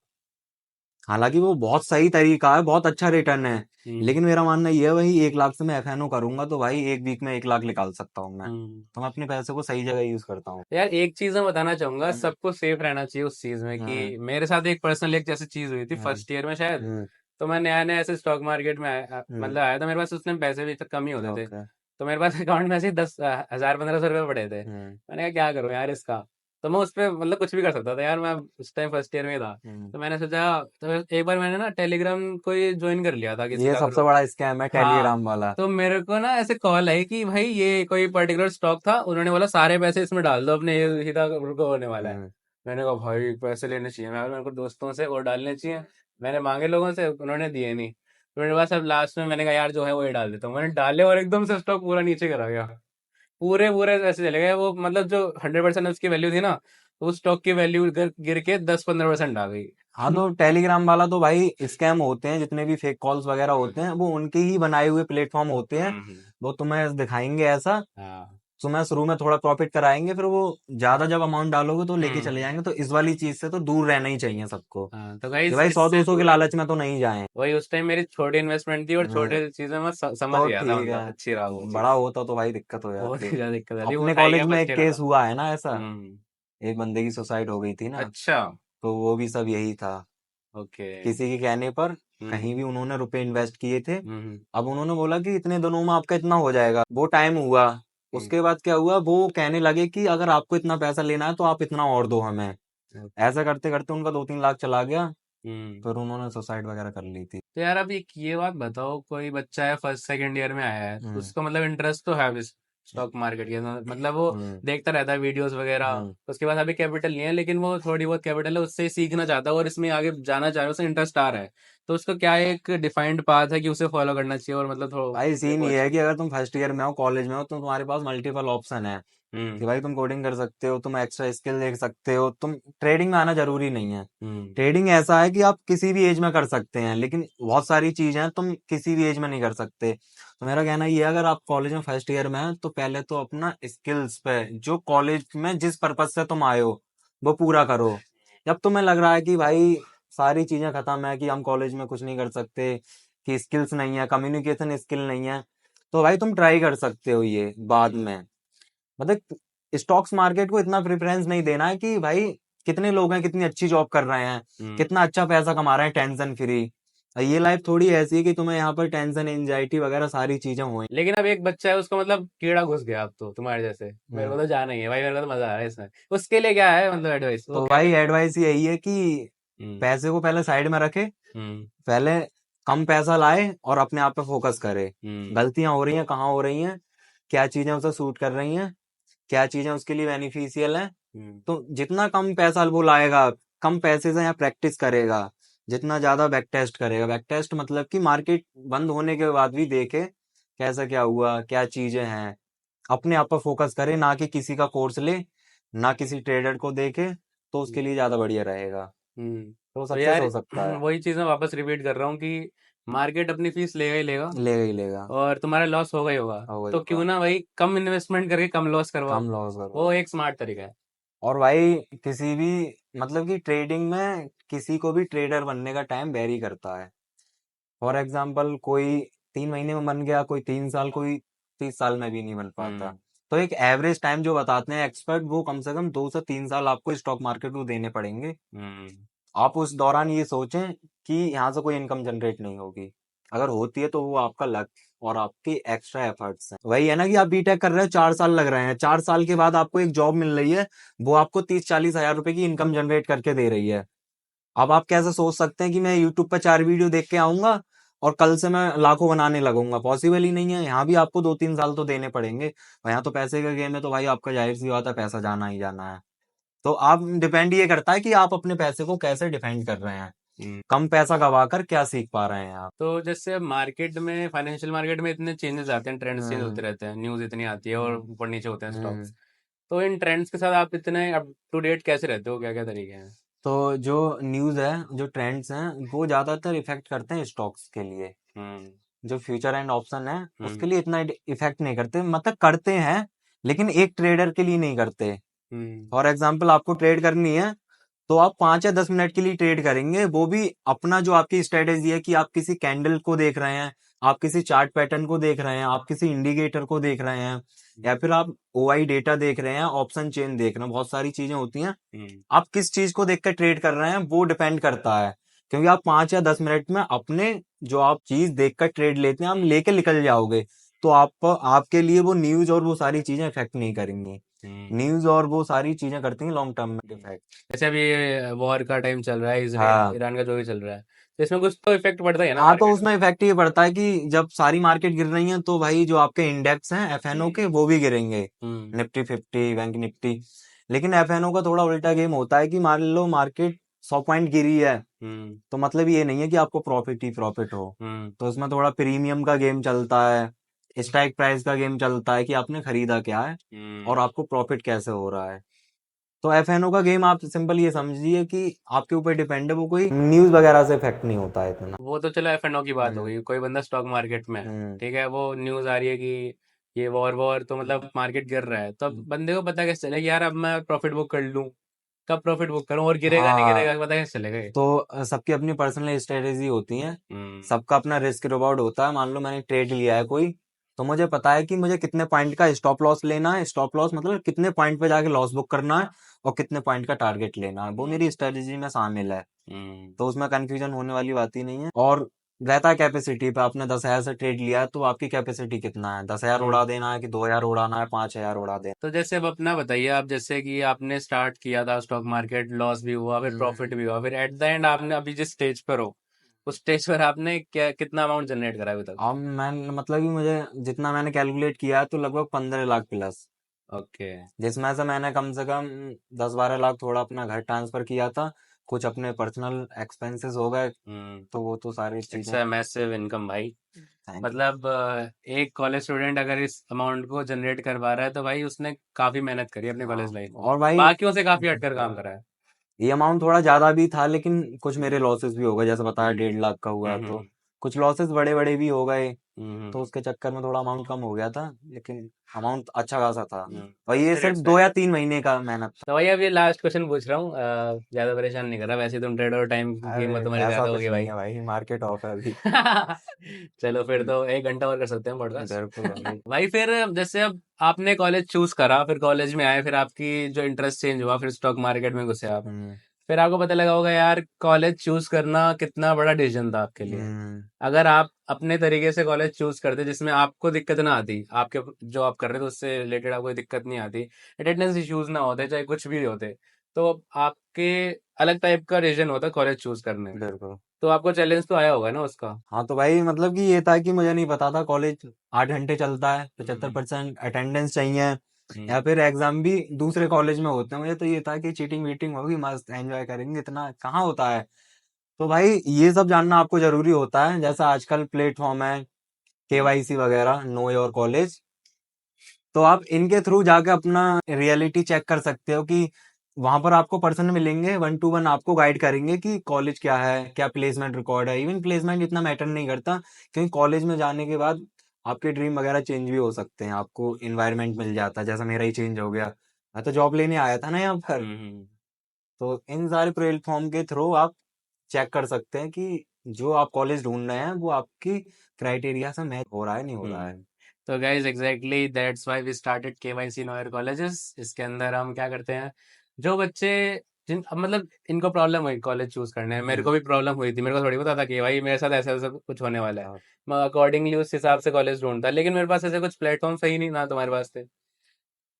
हालांकि वो बहुत सही तरीका है, बहुत अच्छा रिटर्न है, हम्म। लेकिन मेरा मानना ये है, वही 1 लाख से मैं एफएनओ करूंगा तो भाई एक वीक में 1 लाख निकाल सकता हूँ मैं। हम्म। तो मैं अपने पैसे को सही जगह यूज करता हूँ। यार एक चीज मैं बताना चाहूंगा, हम्म। सबको सेफ रहना चाहिए उस चीज में कि हम्म। मेरे साथ एक पर्सनल एक जैसी चीज हुई थी हम्म। फर्स्ट ईयर में शायद। हम्म। तो मैं नया नया ऐसे स्टॉक मार्केट में आया, मतलब आया था, मेरे पास उसने पैसे भी तो कम ही होते थे। ओके। तो मेरे पास अकाउंट में ऐसे ही 10,000 1500 रुपये पड़े थे। हम्म। मैंने कहा क्या करूं यार इसका। तो मैं उस पे मतलब कुछ भी कर सकता था यार, मैं उस टाइम फर्स्ट ईयर में था। हम्म। तो मैंने सोचा, तो एक बार मैंने ना टेलीग्राम को ये ज्वाइन कर लिया था किसी ये का सबसे ग्रुप। बड़ा स्कैम है हाँ। टेलीग्राम वाला। तो मेरे को ना ऐसे कॉल आई कि भाई ये कोई पर्टिकुलर स्टॉक था, उन्होंने बोला सारे पैसे इसमें डाल दो अपने, ये सीधा रुको होने वाला है। हम्म। मैंने कहा भाई पैसे लेने चाहिए, मैं मेरे को दोस्तों से और डालने चाहिए। मैंने मांगे लोगों से, उन्होंने दिए नहीं। तो मेरे पास अब लास्ट में मैंने कहा यार जो है वो ही डाल देता हूँ, मैंने डाले और एकदम से स्टॉक पूरा नीचे करा गया। पूरे पूरे ऐसे चले गए वो, मतलब जो 100% उसकी वैल्यू थी ना, तो उस स्टॉक की वैल्यू गिर गिर के 10-15% आ गई। हाँ तो टेलीग्राम वाला तो भाई स्कैम होते हैं, जितने भी फेक कॉल्स वगैरह होते हैं वो उनके ही बनाए हुए प्लेटफॉर्म होते हैं। हम्म। वो तुम्हें दिखाएंगे ऐसा, हाँ। तुम्हें शुरू में थोड़ा प्रॉफिट कराएंगे, फिर वो ज्यादा जब अमाउंट डालोगे तो लेके चले हम्म। जाएंगे। तो इस वाली चीज से तो दूर रहना ही चाहिए सबको, हाँ तो कि गाइस भाई सौ इससे दो सौ के लालच में तो नहीं जाएं। वही उस टाइम मेरी छोटी इन्वेस्टमेंट थी और हम्म, छोटे चीजें मैं समझ तो गया था, ठीक मतलब है। अच्छी रहा वो बड़ा चीज। होता तो भाई दिक्कत हो बहुत जाती। ही ज्यादा दिक्कत आ रही, वो अपने था ही क्या, कॉलेज में फर्स्ट एक ईयर में केस था। हुआ है ना ऐसा, हम्म। एक बंदे की सुसाइड हो गई थी ना। अच्छा। तो वो भी सब यही था, ओके। किसी के कहने पर हम्म। कहीं भी उन्होंने रुपए इन्वेस्ट किए थे। हम्म। अब उन्होंने बोला कि इतने दिनों में आपका इतना हो जाएगा, वो टाइम हुआ। हम्म। उसके बाद क्या हुआ, वो कहने लगे कि अगर आपको इतना पैसा लेना है तो आप इतना और दो हमें। ऐसा करते करते उनका 2-3 लाख चला गया। हम्म। फिर उन्होंने सुसाइड वगैरह कर ली थी। तो यार अब ये बात बताओ, कोई बच्चा है फर्स्ट सेकंड ईयर में आया है, हम्म। उसको मतलब इंटरेस्ट तो है इस स्टॉक मार्केट के अंदर, मतलब वो हम्म। देखता रहता है वीडियोस वगैरह। हम्म। उसके बाद अभी कैपिटल नहीं है, लेकिन वो थोड़ी बहुत कैपिटल है, उससे ही सीखना चाहता है और इसमें आगे जाना चाह रहा है, उसे इंटरेस्ट आ रहा है। तो उसका क्या एक डिफाइंड पाथ है कि उसे फॉलो करना चाहिए और मतलब थोड़ा भाई आगे सीन ये पहुंच। है कि अगर तुम फर्स्ट ईयर में हो, कॉलेज में हो, तो तुम्हारे पास मल्टीपल ऑप्शन है हम्म। कि भाई तुम कोडिंग कर सकते हो, तुम एक्स्ट्रा स्किल देख सकते हो, तुम ट्रेडिंग में आना जरूरी नहीं है। हम्म। ट्रेडिंग ऐसा है कि आप किसी भी एज में कर सकते हैं, लेकिन बहुत सारी चीजें हैं तुम किसी भी एज में नहीं कर सकते। तो मेरा कहना ये है, अगर आप कॉलेज में फर्स्ट ईयर में हैं तो पहले तो अपना स्किल्स पे, जो कॉलेज में जिस पर्पज से तुम आए हो वो पूरा करो। जब तुम्हें लग रहा है कि भाई सारी चीजें खत्म है, कि हम कॉलेज में कुछ नहीं कर सकते, कि स्किल्स नहीं है, कम्युनिकेशन स्किल नहीं है, तो भाई तुम ट्राई कर सकते हो ये बाद में। मतलब स्टॉक्स मार्केट को इतना प्रेफरेंस नहीं देना है कि भाई कितने लोग हैं कितनी अच्छी जॉब कर रहे हैं, हम्म। कितना अच्छा पैसा कमा रहे हैं टेंशन फ्री। ये लाइफ थोड़ी ऐसी है कि तुम्हें यहाँ पर टेंशन एंजाइटी वगैरह सारी चीजें हुई। लेकिन अब एक बच्चा है, उसको मतलब कीड़ा घुस गया अब तो तुम्हारे जैसे, मेरे को हम्म। तो जाना ही है भाई, मेरे को तो मजा आ रहा है इसमें। उसके लिए क्या है मतलब एडवाइस, वो तो क्या भाई करे? एडवाइस यही है कि हम्म। पैसे को पहले साइड में रखे, हम्म। पहले कम पैसा लाए और अपने आप पे फोकस करे। हम्म। गलतियां हो रही हैं, कहाँ हो रही हैं, क्या चीजें उसे सूट कर रही हैं, क्या चीजें उसके लिए बेनिफिशियल हैं। हम्म। तो जितना कम पैसा वो लाएगा, कम पैसे से यहाँ प्रैक्टिस करेगा, जितना ज्यादा बैक टेस्ट करेगा, बैक टेस्ट मतलब कि मार्केट बंद होने के बाद भी देखे कैसा क्या हुआ, क्या चीजें हैं, अपने आप पर फोकस करे, ना कि किसी का कोर्स ले, ना किसी ट्रेडर को देखे, तो उसके लिए ज्यादा बढ़िया रहेगा। तो तो सक्सेस यार हो सकता है। वही चीज मैं वापस रिपीट कर रहा हूँ कि मार्केट अपनी फीस लेगा ही लेगा, लेगा ही लेगा। और तुम्हारा लॉस होगा ही होगा। होगा ही तो क्यों होगा। ना भाई कम इन्वेस्टमेंट करके कम लॉस करवाओ, कम लॉस करो। वो एक स्मार्ट तरीका है। और भाई किसी भी, मतलब कि ट्रेडिंग में किसी को भी ट्रेडर बनने का टाइम वेरी करता है। फॉर एग्जाम्पल कोई 3 महीने में बन गया, कोई 3 साल, कोई 30 साल में भी नहीं बन पाता। हम्म। तो एक एवरेज टाइम जो बताते हैं एक्सपर्ट, वो कम से कम 2 से 3 साल आपको स्टॉक मार्केट को देने पड़ेंगे। हम्म। आप उस दौरान ये सोचें कि यहाँ से कोई इनकम जनरेट नहीं होगी। अगर होती है तो वो आपका लक और आपके एक्स्ट्रा एफर्ट्स हैं। वही है ना कि आप बीटेक कर रहे हो, 4 साल लग रहे हैं, 4 साल के बाद आपको एक जॉब मिल रही है, वो आपको 30-40 हजार रुपए की इनकम जनरेट करके दे रही है। अब आप कैसे सोच सकते हैं कि मैं यूट्यूब पर 4 वीडियो देख के आऊंगा और कल से मैं लाखों बनाने लगूंगा? पॉसिबल ही नहीं है। यहाँ भी आपको 2-3 साल तो देने पड़ेंगे, और यहाँ तो पैसे का गेम है, तो भाई आपका जाहिर सी बात है पैसा जाना ही जाना है। तो आप डिपेंड ये करता है कि आप अपने पैसे को कैसे डिफेंड कर रहे हैं, हम्म। कम पैसा गवाकर क्या सीख पा रहे हैं आप। तो जैसे मार्केट में, फाइनेंशियल मार्केट में इतने चेंजेस आते हैं, ट्रेंड्स चेंज हम्म। होते रहते हैं, न्यूज इतनी आती है और हम्म। ऊपर नीचे होते हैं हम्म। स्टॉक्स। तो इन ट्रेंड्स के साथ आप इतने अप टू डेट कैसे रहते हो, क्या क्या तरीके हैं? तो जो न्यूज़ है, जो ट्रेंड्स हैं, वो ज्यादातर इफेक्ट करते हैं स्टॉक्स के लिए। हम्म। जो फ्यूचर एंड ऑप्शन है हम्म। उसके लिए इतना इफेक्ट नहीं करते, मतलब करते हैं लेकिन एक ट्रेडर के लिए नहीं करते। हम्म। फॉर एग्जाम्पल आपको ट्रेड करनी है, तो आप 5 या 10 मिनट के लिए ट्रेड करेंगे, वो भी अपना जो आपकी स्ट्रेटेजी है कि आप किसी कैंडल को देख रहे हैं, आप किसी चार्ट पैटर्न को देख रहे हैं, आप किसी इंडिकेटर को देख रहे हैं, या फिर आप ओआई डेटा देख रहे हैं, ऑप्शन चेन देख रहे हैं, बहुत सारी चीजें होती हैं। हम्म। आप किस चीज को देखकर ट्रेड कर रहे हैं वो डिपेंड करता है क्योंकि आप 5 या 10 मिनट में अपने जो आप चीज देखकर ट्रेड लेते हैं आप लेके निकल जाओगे, तो आपके लिए वो न्यूज और वो सारी चीजें इफेक्ट नहीं करेंगी। न्यूज और वो सारी चीजें करती हैं लॉन्ग टर्म में इफेक्ट। जैसे अभी वॉर का टाइम चल रहा है, इसराइल हाँ ईरान का जो भी चल रहा है, तो इसमें कुछ तो इफेक्ट पड़ता है ना हाँ, तो मार्केट में। उसमें इफेक्ट ये पड़ता है कि जब सारी मार्केट गिर रही है तो भाई जो आपके इंडेक्स हैं एफएनओ के वो भी गिरेंगे, हम्म। Nifty 50 bank Nifty. लेकिन एफएनओ का थोड़ा उल्टा गेम होता है कि मान लो मार्केट 100 पॉइंट गिरी है, हम्म। तो मतलब ये नहीं है कि आपको प्रॉफिट ही प्रॉफिट हो। हम्म। तो इसमें थोड़ा प्रीमियम का गेम चलता है, स्ट्राइक प्राइस का गेम चलता है कि आपने खरीदा क्या है और आपको प्रॉफिट कैसे हो रहा है। तो एफएनओ का गेम आप सिंपल ये समझिए कि आपके ऊपर डिपेंड है, वो कोई न्यूज वगैरह से इफेक्ट नहीं होता है इतना। वो तो चलो F&O की बात हो हम्म गई। कोई बंदा स्टॉक मार्केट में है, हम्म ठीक है, वो न्यूज आ रही है कि ये वॉर वॉर तो मतलब मार्केट गिर रहा है, तो अब बंदे को पता कैसे चलेगा कि यार अब मैं प्रॉफिट बुक कर लूं, कब प्रॉफिट बुक करूं, और गिरेगा नहीं हाँ, गिरेगा पता कैसे चलेगा ये। तो सबकी अपनी पर्सनल स्ट्रेटेजी होती है, हम्म। सबका अपना रिस्क रिवॉर्ड होता है। मान लो मैंने ट्रेड लिया है कोई, तो मुझे पता है कि मुझे कितने पॉइंट का स्टॉप लॉस लेना है, स्टॉप लॉस मतलब कितने पॉइंट पे जाके लॉस बुक करना है और कितने पॉइंट का टारगेट लेना है, वो मेरी स्ट्रेटेजी में शामिल है। हम्म। तो उसमें कंफ्यूजन होने वाली बात ही नहीं है। और रहता है कैपेसिटी पे, आपने 10,000 से ट्रेड लिया है तो आपकी कैपेसिटी कितना है, 10,000 हम्म। उड़ा देना है कि 2,000 उड़ाना है, 5,000 उड़ा देना तो जैसे अब अपना बताइए, आप जैसे कि आपने स्टार्ट किया था स्टॉक मार्केट, लॉस भी हुआ, फिर है। प्रॉफिट भी हुआ, फिर एट द एंड आपने अभी जिस स्टेज पर हो, उस स्टेज पर आपने क्या कितना अमाउंट जनरेट करा है अभी तक। अब मैं मतलब कि मुझे जितना मैंने कैलकुलेट किया है तो लगभग 15 लाख प्लस, ओके। जिसमें से मैंने कम से कम 10-12 लाख थोड़ा अपना घर ट्रांसफर किया था, कुछ अपने पर्सनल एक्सपेंसेस हो गए, हम्म। तो वो तो सारी इट्स चीजें। अ मैसिव इनकम भाई। Thank you. मतलब एक कॉलेज स्टूडेंट अगर इस अमाउंट को जनरेट कर पा रहा है, तो भाई उसने काफी मेहनत करी अपने हाँ कॉलेज लाइफ में, और भाई बाकियों से काफी हटकर काम करा है। ये अमाउंट थोड़ा ज्यादा भी था, लेकिन कुछ मेरे लॉसेस भी हो गए, जैसे बताया 1.5 लाख का हुआ, तो हम्म। कुछ लॉसेस बड़े बड़े भी हो गए, हम्म। तो उसके चक्कर में थोड़ा अमाउंट कम हो गया था, लेकिन अमाउंट अच्छा खासा था। हम्म। और ये सिर्फ दैट्स 2 या 3 महीने का मेहनत था। तो भाई अब ये लास्ट क्वेश्चन पूछ रहा हूँ, ज्यादा परेशान नहीं कर रहा, वैसे तुम ट्रेडर, टाइम की अरे कीमत तुम्हारी ऐसा ज्यादा कुछ होगी नहीं भाई। है भाई, मार्केट ऑफ है अभी। चलो फिर तो 1 घंटा और कर सकते हैं पॉडकास्ट। बिल्कुल भाई। भाई फिर जैसे अब आपने कॉलेज चूज करा, फिर कॉलेज में आए, फिर आपकी जो इंटरेस्ट चेंज हुआ, फिर स्टॉक मार्केट में घुसे आप, हम्म फिर आपको पता लगा होगा यार कॉलेज चूज करना कितना बड़ा डिसीजन था आपके लिए। हम्म अगर आप अपने तरीके से कॉलेज चूज करते जिसमें आपको दिक्कत ना आती, आपके जो आप कर रहे थे उससे रिलेटेड आपको कोई दिक्कत नहीं आती, अटेंडेंस इश्यूज ना होते, चाहे कुछ भी होते, तो आपके अलग टाइप का रीजन होता कॉलेज चूज करने में। बिल्कुल। तो आपको चैलेंज तो आया होगा ना उसका। हाँ तो भाई मतलब कि ये था कि मुझे नहीं पता था कॉलेज 8 घंटे चलता है, पचहत्तर हम्म। परसेंट अटेंडेंस चाहिए, या हम्म। फिर एग्जाम भी दूसरे कॉलेज में होते हैं। मुझे तो ये था कि चीटिंग वीटिंग होगी, मस्त एंजॉय करेंगे, इतना कहाँ होता है। तो भाई ये सब जानना आपको जरूरी होता है, जैसा आजकल प्लेटफॉर्म है केवाईसी वगैरह, नो योर कॉलेज, तो आप इनके थ्रू जाके अपना रियलिटी चेक कर सकते हो कि वहां पर आपको पर्सन मिलेंगे, 1 to 1 आपको गाइड करेंगे कि कॉलेज क्या है, क्या प्लेसमेंट रिकॉर्ड है। इवन प्लेसमेंट इतना मैटर नहीं करता, क्योंकि कॉलेज में जाने के बाद आपके ड्रीम वगैरह चेंज भी हो सकते हैं, आपको इन्वायरमेंट मिल जाता है, जैसा मेरा ही चेंज हो गया। मैं तो जॉब लेने आया था ना यहाँ पर। हम्म। तो इन सारे प्लेटफॉर्म के थ्रू आप चेक कर सकते हैं कि जो आप कॉलेज ढूंढ रहे हैं वो आपकी क्राइटेरिया से मैच हो रहा है नहीं हो रहा है। हम्म। तो guys exactly that's why we started KYC know your colleges. इसके अंदर हम क्या करते हैं, जो बच्चे जिन अब मतलब इनको प्रॉब्लम हुई कॉलेज चूज करने में, मेरे हम्म को भी प्रॉब्लम हुई थी, मेरे को थोड़ी पता था कि भाई मेरे साथ ऐसा ऐसा कुछ होने वाला है। हाँ, मैं अकॉर्डिंगली उस हिसाब से कॉलेज ढूंढता, लेकिन मेरे पास ऐसे कुछ प्लेटफॉर्म सही नहीं ना तुम्हारे पास थे।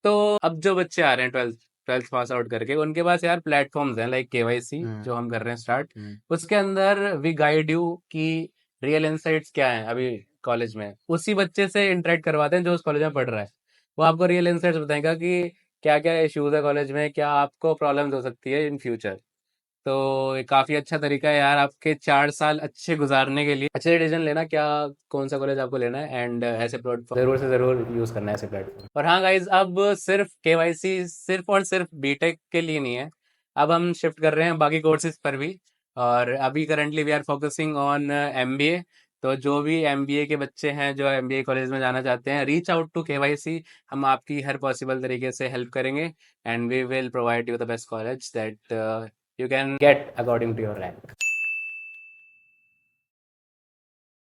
तो अब जो बच्चे आ रहे हैं ट्वेल्थ ट्वेल्थ पास आउट करके, उनके पास यार प्लेटफॉर्म्स हैं लाइक केवाईसी हम्म जो हम कर रहे हैं स्टार्ट। हम्म उसके अंदर वी गाइड यू कि रियल इनसाइट्स क्या है अभी कॉलेज में, उसी बच्चे से इंटरेक्ट करवाते हैं जो उस कॉलेज में पढ़ रहा है। वो आपको रियल इनसाइट्स बताएगा कि क्या क्या इश्यूज है कॉलेज में, क्या आपको प्रॉब्लम्स हो सकती है इन फ्यूचर। तो ये काफी अच्छा तरीका है यार आपके 4 साल अच्छे गुजारने के लिए। अच्छे डिसीजन लेना क्या कौन सा कॉलेज आपको लेना है, एंड ऐसे प्लेटफॉर्म जरूर से जरूर यूज करना है ऐसे प्लेटफॉर्म। और हाँ गाइज, अब सिर्फ केवाईसी सिर्फ और सिर्फ बीटेक के लिए नहीं है, अब हम शिफ्ट कर रहे हैं बाकी कोर्सेज पर भी। और अभी currently we are focusing on MBA. तो जो भी एमबीए के बच्चे हैं जो एमबीए कॉलेज में जाना चाहते हैं, रीच आउट टू केवाईसी। हम आपकी हर पॉसिबल तरीके से हेल्प करेंगे, and we will provide you the best college that you can get according to your rank.